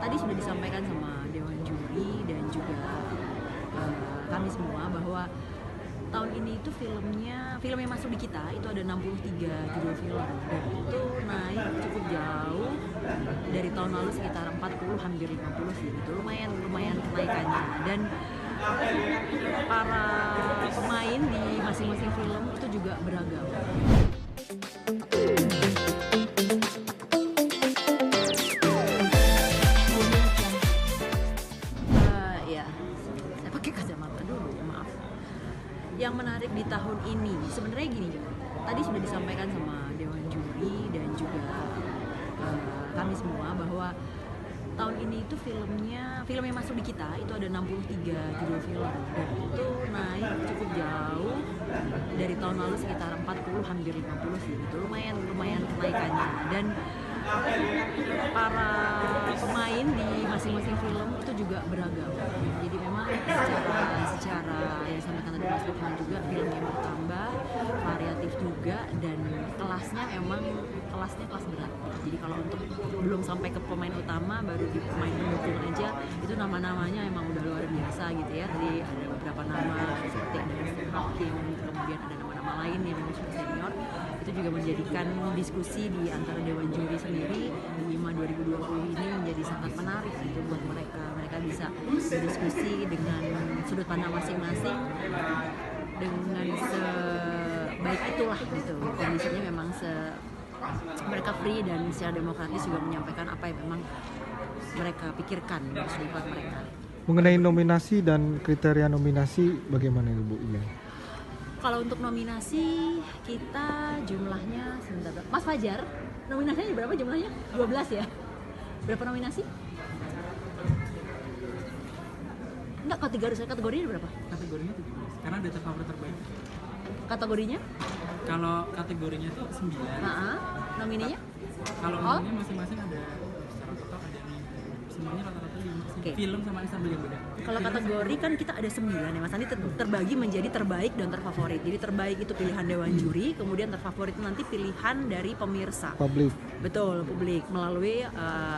tadi sudah disampaikan sama Dewan Juri dan juga kami semua bahwa tahun ini itu film yang masuk di kita itu ada 63 judul film dan itu naik cukup jauh dari tahun lalu sekitar 40 hampir 50 sih gitu, lumayan kenaikannya. Dan para pemain di masing-masing film itu juga beragam. Ya, saya pakai kacamata dulu, maaf. Yang menarik di tahun ini sebenarnya gini, tadi sudah disampaikan sama Dewan Juri dan juga kami semua bahwa tahun ini itu film yang masuk di kita itu ada 63 judul film dan itu naik cukup jauh dari tahun lalu sekitar 40 hampir 50 sih gitu, lumayan kenaikannya. Dan para pemain di masing-masing film itu juga beragam. Jadi memang secara yang disampaikan tadi Mas Lukman juga, filmnya bertambah, variatif juga, dan kelasnya kelas berat. Jadi kalau untuk belum sampai ke pemain utama, baru di pemain pendukung aja itu nama-namanya emang udah luar biasa gitu ya. Jadi ada beberapa nama seperti Anderson Hakim, kemudian ada nama-nama lain yang memang sudah senior. Itu juga menjadikan diskusi di antara Dewan Juri sendiri di IMA 2020 ini menjadi sangat menarik gitu buat mereka. Mereka bisa berdiskusi dengan sudut pandang masing-masing dengan sebaik itulah gitu. Kondisinya memang mereka free dan secara demokratis juga menyampaikan apa yang memang mereka pikirkan dari sudut mereka. Mengenai nominasi dan kriteria nominasi bagaimana Ibu Ila? Kalau untuk nominasi kita jumlahnya sebentar, Mas Fajar, nominasinya berapa jumlahnya? 12 ya? Berapa nominasi? Enggak, kategorinya berapa? Kategorinya 17, karena ada terfavorit terbaik. Kategorinya? Kalau kategorinya tuh 9. Nomininya? Kalau nomininya masing-masing ada, secara total ada 5. Semuanya rata-rata 5. Okay. Film sama ensemble yang beda. Kalau kategori kan kita ada 9 ya Mas Andi, terbagi menjadi terbaik dan terfavorit. Jadi terbaik itu pilihan Dewan Juri, kemudian terfavorit itu nanti pilihan dari pemirsa. Publik. Betul, publik melalui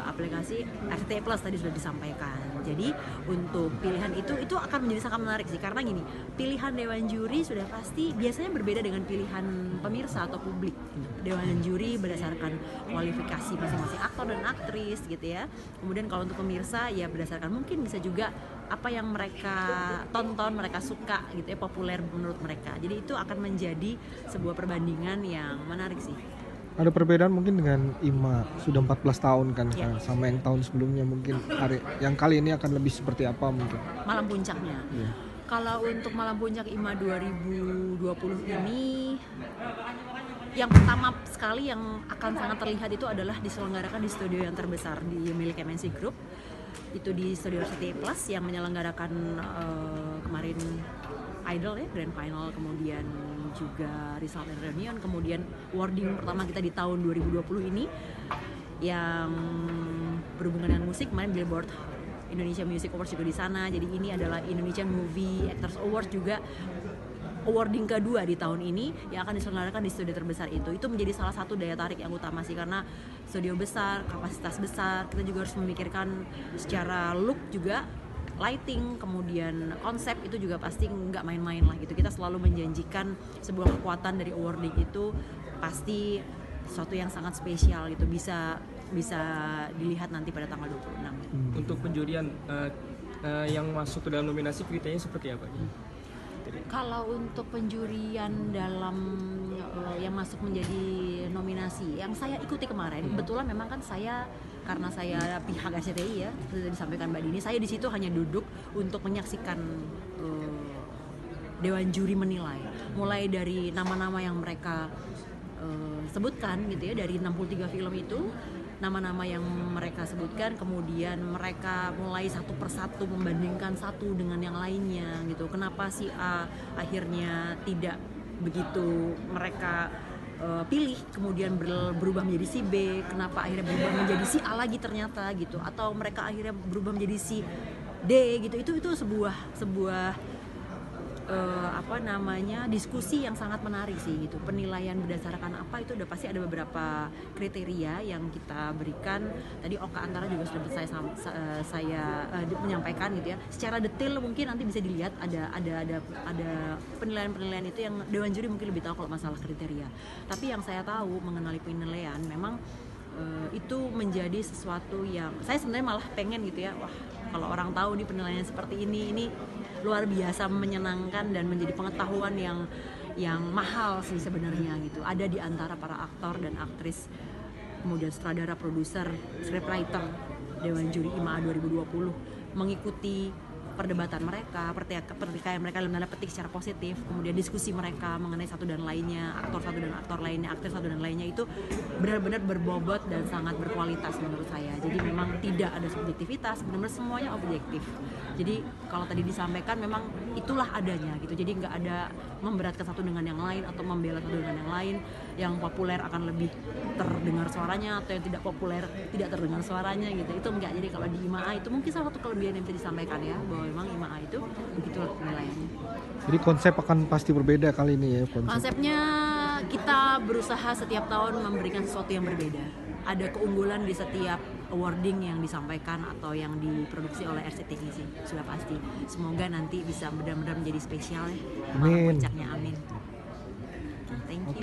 aplikasi RCTI Plus tadi sudah disampaikan. Jadi untuk pilihan itu akan menjadi sangat menarik sih, karena gini, pilihan Dewan Juri sudah pasti biasanya berbeda dengan pilihan pemirsa atau publik. Dewan Juri berdasarkan kualifikasi masing-masing aktor dan aktris gitu ya. Kemudian kalau untuk pemirsa ya berdasarkan mungkin bisa juga apa yang mereka tonton, mereka suka gitu ya, populer menurut mereka. Jadi itu akan menjadi sebuah perbandingan yang menarik sih. Ada perbedaan mungkin dengan IMA sudah 14 tahun kan Ya. sama yang tahun sebelumnya, mungkin yang kali ini akan lebih seperti apa mungkin? Malam puncaknya. Ya. Kalau untuk malam puncak IMA 2020 ini yang pertama sekali yang akan sangat terlihat itu adalah diselenggarakan di studio yang terbesar di milik MNC Group. Itu di studio RCTI Plus yang menyelenggarakan kemarin Idol ya, Grand Final, kemudian juga Result and Reunion, kemudian awarding pertama kita di tahun 2020 ini yang berhubungan dengan musik, kemarin Billboard Indonesia Music Awards juga di sana. Jadi ini adalah Indonesian Movie Actors Awards juga, awarding kedua di tahun ini yang akan diselenggarakan di studio terbesar itu menjadi salah satu daya tarik yang utama sih, karena studio besar, kapasitas besar, kita juga harus memikirkan secara look juga, lighting, kemudian konsep itu juga pasti nggak main-main lah gitu. Kita selalu menjanjikan sebuah kekuatan dari awarding itu pasti sesuatu yang sangat spesial gitu, bisa dilihat nanti pada tanggal 26. Untuk penjurian yang masuk ke dalam nominasi kriterianya seperti apa? Kalau untuk penjurian dalam yang masuk menjadi nominasi yang saya ikuti kemarin, kebetulan memang kan karena saya pihak RCTI ya, sudah disampaikan Mbak Dini, saya di situ hanya duduk untuk menyaksikan Dewan Juri menilai, mulai dari nama-nama yang mereka sebutkan gitu ya, dari 63 film itu nama-nama yang mereka sebutkan, kemudian mereka mulai satu persatu membandingkan satu dengan yang lainnya gitu. Kenapa si A akhirnya tidak begitu mereka pilih, kemudian berubah menjadi si B, kenapa akhirnya berubah menjadi si A lagi ternyata gitu, atau mereka akhirnya berubah menjadi si D gitu. Itu sebuah diskusi yang sangat menarik sih gitu. Penilaian berdasarkan apa itu udah pasti ada beberapa kriteria yang kita berikan. Tadi Oka Antara juga sudah saya menyampaikan gitu ya. Secara detail mungkin nanti bisa dilihat ada penilaian-penilaian itu yang dewan juri mungkin lebih tahu kalau masalah kriteria. Tapi yang saya tahu mengenali penilaian memang itu menjadi sesuatu yang saya sebenarnya malah pengen gitu ya, wah kalau orang tahu nih penilaian seperti ini luar biasa menyenangkan dan menjadi pengetahuan yang mahal sih sebenarnya gitu. Ada di antara para aktor dan aktris, kemudian sutradara, produser, scriptwriter Dewan Juri IMA 2020 mengikuti perdebatan mereka, pertikaian mereka dalam tanda petik secara positif, kemudian diskusi mereka mengenai satu dan lainnya, aktor satu dan aktor lainnya, aktris satu dan lainnya itu benar-benar berbobot dan sangat berkualitas menurut saya. Jadi memang tidak ada subjektivitas, benar-benar semuanya objektif. Jadi kalau tadi disampaikan memang itulah adanya gitu. Jadi nggak ada memberatkan satu dengan yang lain atau membela satu dengan yang lain. Yang populer akan lebih terdengar suaranya atau yang tidak populer tidak terdengar suaranya gitu. Itu enggak. Jadi kalau di IMA itu mungkin salah satu kelebihan yang bisa disampaikan ya, bahwa memang IMA itu begitulah penilaiannya. Jadi konsep akan pasti berbeda kali ini ya Konsepnya kita berusaha setiap tahun memberikan sesuatu yang berbeda. Ada keunggulan di setiap awarding yang disampaikan atau yang diproduksi oleh RCTI sih, sudah pasti. Semoga nanti bisa benar-benar menjadi spesial ya. Amin. Puncaknya amin. Thank you.